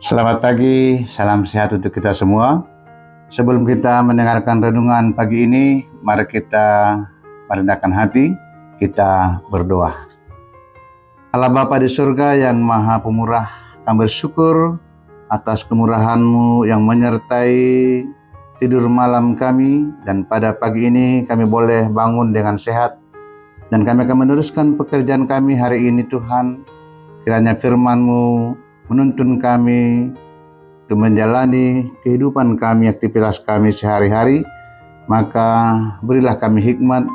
Selamat pagi, salam sehat untuk kita semua. Sebelum kita mendengarkan renungan pagi ini, mari kita merendahkan hati, kita berdoa. Allah Bapa di surga yang maha pemurah, kami bersyukur atas kemurahan-Mu yang menyertai tidur malam kami, dan pada pagi ini kami boleh bangun dengan sehat, dan kami akan meneruskan pekerjaan kami hari ini Tuhan. Kiranya firman-Mu menuntun kami untuk menjalani kehidupan kami, aktivitas kami sehari-hari. Maka berilah kami hikmat,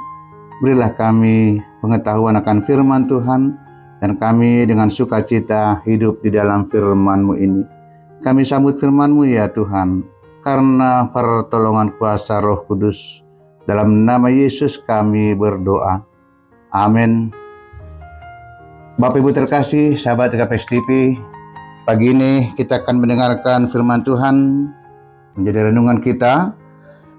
berilah kami pengetahuan akan firman Tuhan, dan kami dengan sukacita hidup di dalam firman-Mu ini. Kami sambut firman-Mu ya Tuhan, karena pertolongan kuasa Roh Kudus. Dalam nama Yesus kami berdoa. Amin. Bapak Ibu terkasih, sahabat KPS TV, pagi ini kita akan mendengarkan firman Tuhan menjadi renungan kita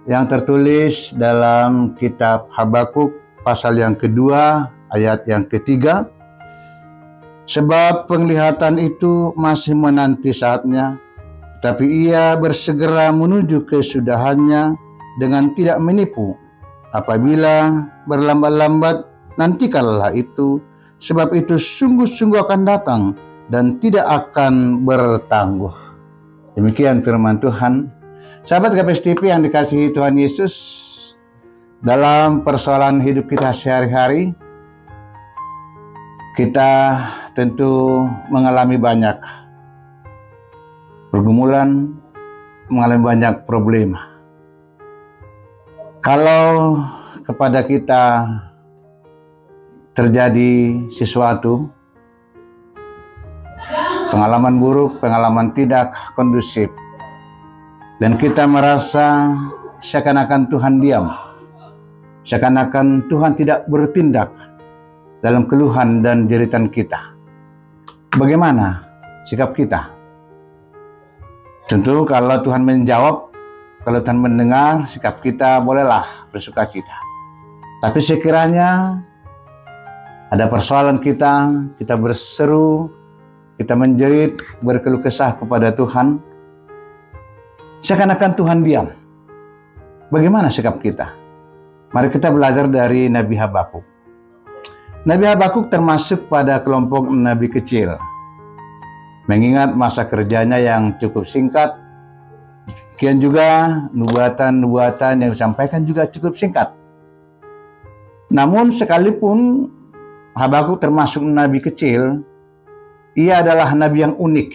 yang tertulis dalam kitab Habakuk pasal yang kedua ayat yang ketiga. Sebab penglihatan itu masih menanti saatnya, tetapi ia bersegera menuju kesudahannya dengan tidak menipu. Apabila berlambat-lambat, nantikanlah itu, sebab itu sungguh-sungguh akan datang dan tidak akan bertangguh. Demikian firman Tuhan. Sahabat KPS TV yang dikasihi Tuhan Yesus, dalam persoalan hidup kita sehari-hari, kita tentu mengalami banyak pergumulan, mengalami banyak problema. Kalau kepada kita terjadi sesuatu, pengalaman buruk, pengalaman tidak kondusif, dan kita merasa seakan-akan Tuhan diam, seakan-akan Tuhan tidak bertindak dalam keluhan dan jeritan kita. Bagaimana sikap kita? Tentu kalau Tuhan menjawab, kalau Tuhan mendengar, sikap kita bolehlah bersukacita. Tapi sekiranya ada persoalan kita berseru, kita menjerit, berkeluh kesah kepada Tuhan, seakan-akan Tuhan diam. Bagaimana sikap kita? Mari kita belajar dari Nabi Habakuk. Nabi Habakuk termasuk pada kelompok nabi kecil. Mengingat masa kerjanya yang cukup singkat, kian juga nubuatan-nubuatan yang disampaikan juga cukup singkat. Namun sekalipun Habakuk termasuk nabi kecil, ia adalah nabi yang unik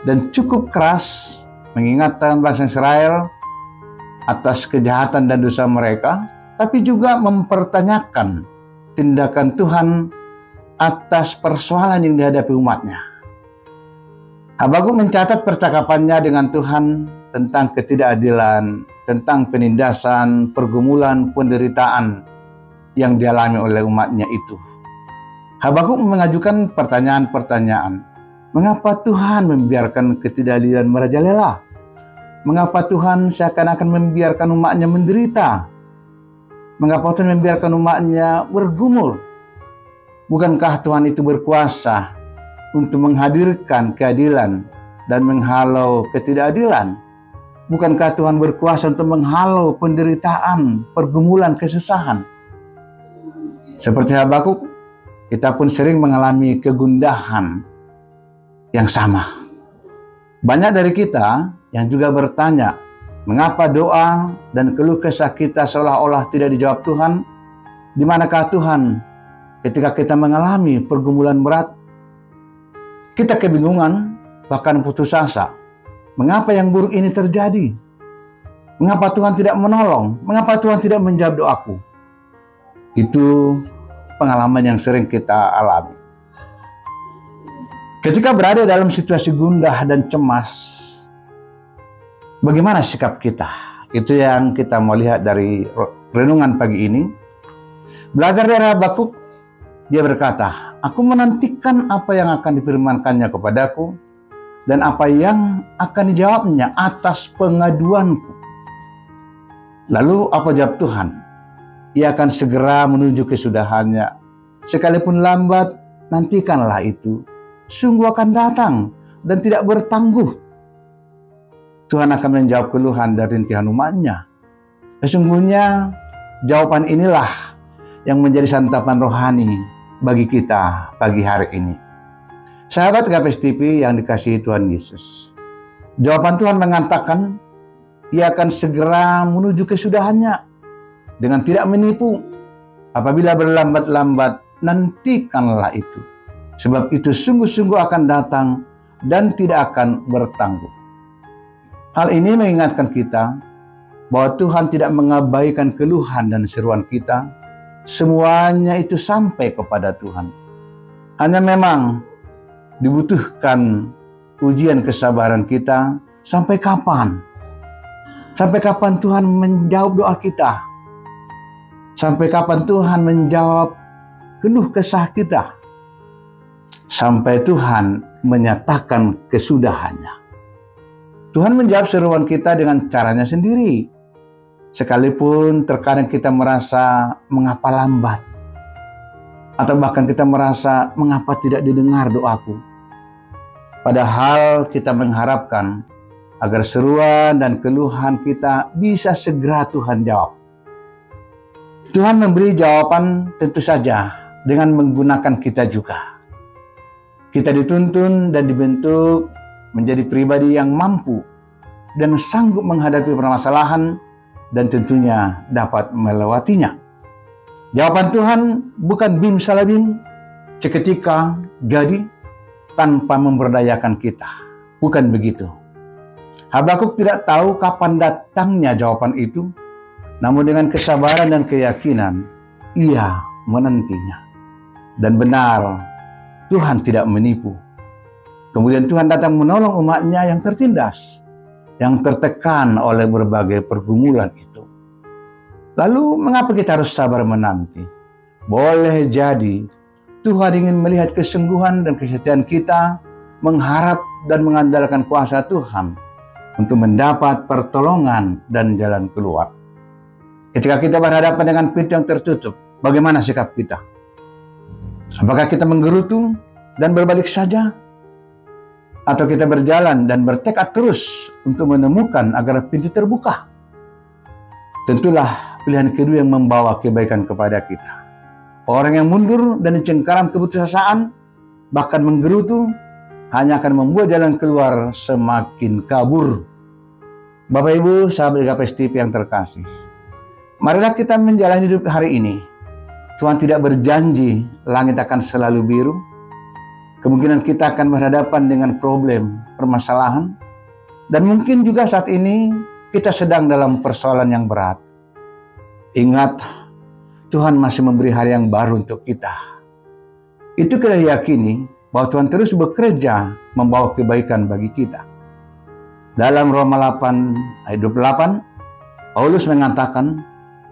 dan cukup keras mengingatkan bangsa Israel atas kejahatan dan dosa mereka, tapi juga mempertanyakan tindakan Tuhan atas persoalan yang dihadapi umatnya. Habakuk mencatat percakapannya dengan Tuhan tentang ketidakadilan, tentang penindasan, pergumulan, penderitaan yang dialami oleh umatnya itu. Habakuk mengajukan pertanyaan-pertanyaan. Mengapa Tuhan membiarkan ketidakadilan merajalela? Mengapa Tuhan seakan-akan membiarkan umatnya menderita? Mengapa Tuhan membiarkan umatnya bergumul? Bukankah Tuhan itu berkuasa untuk menghadirkan keadilan dan menghalau ketidakadilan? Bukankah Tuhan berkuasa untuk menghalau penderitaan, pergumulan, kesusahan? Seperti Habakuk, kita pun sering mengalami kegundahan yang sama. Banyak dari kita yang juga bertanya, mengapa doa dan keluh kesah kita seolah-olah tidak dijawab Tuhan? Di manakah Tuhan ketika kita mengalami pergumulan berat? Kita kebingungan, bahkan putus asa. Mengapa yang buruk ini terjadi? Mengapa Tuhan tidak menolong? Mengapa Tuhan tidak menjawab doaku? Itu pengalaman yang sering kita alami. Ketika berada dalam situasi gundah dan cemas, bagaimana sikap kita? Itu yang kita mau lihat dari renungan pagi ini. Belajar dari Habakuk, dia berkata, aku menantikan apa yang akan difirmankannya kepadaku, dan apa yang akan dijawabnya atas pengaduanku. Lalu apa jawab Tuhan? Ia akan segera menuju kesudahannya. Sekalipun lambat, nantikanlah itu. Sungguh akan datang dan tidak bertangguh. Tuhan akan menjawab keluhan dari rintihan umatnya. Sesungguhnya jawaban inilah yang menjadi santapan rohani bagi kita pagi hari ini. Sahabat KPS TV yang dikasihi Tuhan Yesus, jawaban Tuhan mengatakan Ia akan segera menuju kesudahannya dengan tidak menipu. Apabila berlambat-lambat, nantikanlah itu. Sebab itu sungguh-sungguh akan datang dan tidak akan bertangguh. Hal ini mengingatkan kita bahwa Tuhan tidak mengabaikan keluhan dan seruan kita. Semuanya itu sampai kepada Tuhan. Hanya memang dibutuhkan ujian kesabaran kita. Sampai kapan? Sampai kapan Tuhan menjawab doa kita? Sampai kapan Tuhan menjawab keluh kesah kita? Sampai Tuhan menyatakan kesudahannya. Tuhan menjawab seruan kita dengan caranya sendiri. Sekalipun terkadang kita merasa mengapa lambat. Atau bahkan kita merasa mengapa tidak didengar doaku. Padahal kita mengharapkan agar seruan dan keluhan kita bisa segera Tuhan jawab. Tuhan memberi jawaban tentu saja dengan menggunakan kita juga. Kita dituntun dan dibentuk menjadi pribadi yang mampu dan sanggup menghadapi permasalahan dan tentunya dapat melewatinya. Jawaban Tuhan bukan bim salabim, seketika jadi tanpa memberdayakan kita. Bukan begitu. Habakuk tidak tahu kapan datangnya jawaban itu, namun dengan kesabaran dan keyakinan, ia menantinya. Dan benar, Tuhan tidak menipu. Kemudian Tuhan datang menolong umatnya yang tertindas, yang tertekan oleh berbagai pergumulan itu. Lalu mengapa kita harus sabar menanti? Boleh jadi Tuhan ingin melihat kesungguhan dan kesetiaan kita, mengharap dan mengandalkan kuasa Tuhan untuk mendapat pertolongan dan jalan keluar. Ketika kita berhadapan dengan pintu yang tertutup, bagaimana sikap kita? Apakah kita menggerutu dan berbalik saja? Atau kita berjalan dan bertekad terus untuk menemukan agar pintu terbuka? Tentulah pilihan kedua yang membawa kebaikan kepada kita. Orang yang mundur dan dicengkaram keputusasaan, bahkan menggerutu, hanya akan membuat jalan keluar semakin kabur. Bapak Ibu, sahabat KPS TV yang terkasih, marilah kita menjalani hidup hari ini. Tuhan tidak berjanji langit akan selalu biru. Kemungkinan kita akan berhadapan dengan problem, permasalahan. Dan mungkin juga saat ini kita sedang dalam persoalan yang berat. Ingat, Tuhan masih memberi hari yang baru untuk kita. Itu kita yakini bahwa Tuhan terus bekerja membawa kebaikan bagi kita. Dalam Roma 8 ayat 28, Paulus mengatakan,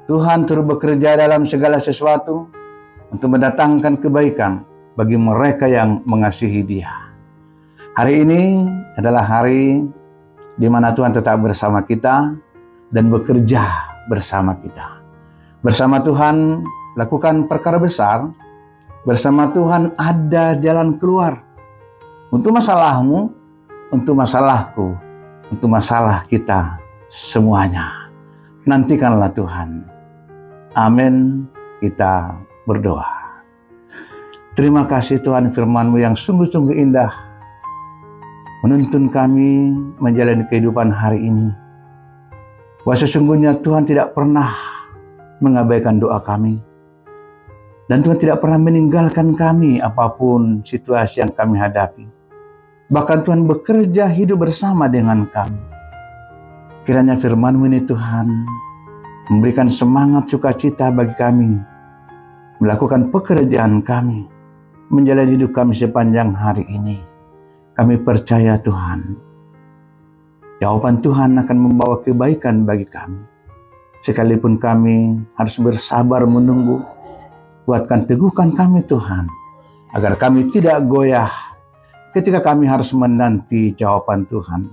Tuhan turut bekerja dalam segala sesuatu untuk mendatangkan kebaikan bagi mereka yang mengasihi Dia. Hari ini adalah hari di mana Tuhan tetap bersama kita dan bekerja bersama kita. Bersama Tuhan lakukan perkara besar, bersama Tuhan ada jalan keluar. Untuk masalahmu, untuk masalahku, untuk masalah kita semuanya. Nantikanlah Tuhan. Amin. Kita berdoa. Terima kasih Tuhan, firman-Mu yang sungguh-sungguh indah menuntun kami menjalani kehidupan hari ini. Bahwa sesungguhnya Tuhan tidak pernah mengabaikan doa kami. Dan Tuhan tidak pernah meninggalkan kami apapun situasi yang kami hadapi. Bahkan Tuhan bekerja hidup bersama dengan kami. Kiranya firman-Mu ini Tuhan memberikan semangat sukacita bagi kami, melakukan pekerjaan kami, menjalani hidup kami sepanjang hari ini. Kami percaya Tuhan, jawaban Tuhan akan membawa kebaikan bagi kami. Sekalipun kami harus bersabar menunggu, kuatkan teguhkan kami Tuhan, agar kami tidak goyah ketika kami harus menanti jawaban Tuhan.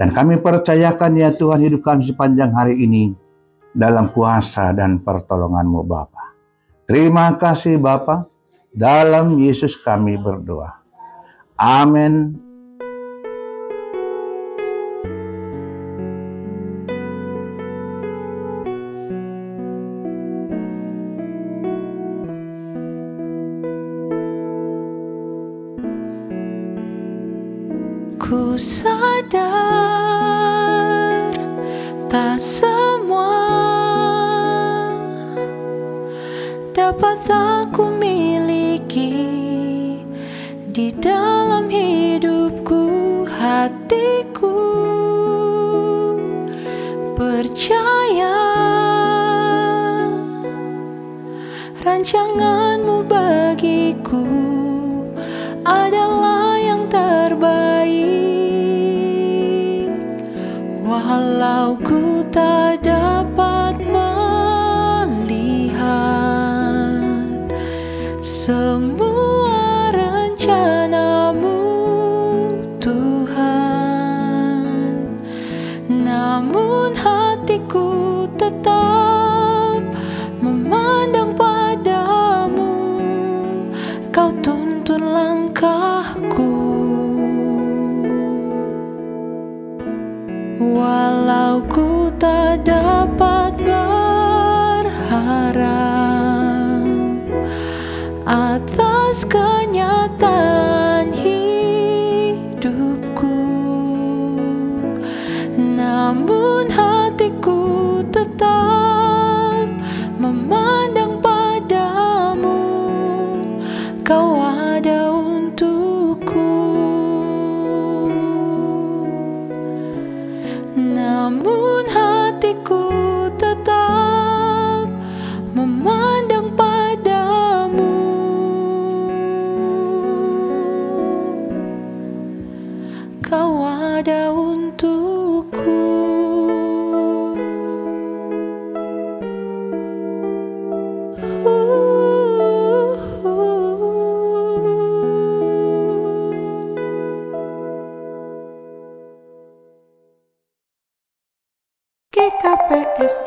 Dan kami percayakan ya Tuhan hidup kami sepanjang hari ini dalam kuasa dan pertolongan-Mu Bapa. Terima kasih Bapa, dalam Yesus kami berdoa. Amin. Ku sadar tak semua dapat aku miliki di dalam hidupku. Hatiku percaya rancanganmu bagiku adalah yang terbaik. Walau ku tak dapat melihat semua rencanamu, Tuhan, namun hatiku tetap memandang padamu. Kau tuntun langkahku. Walau ku tak dapat berharap atas kenyataan hidupku, namun hatiku tetap memandang padamu. Kau ada untukku, namun hatiku tetap memandang padamu. Kau ada untukku. GKPS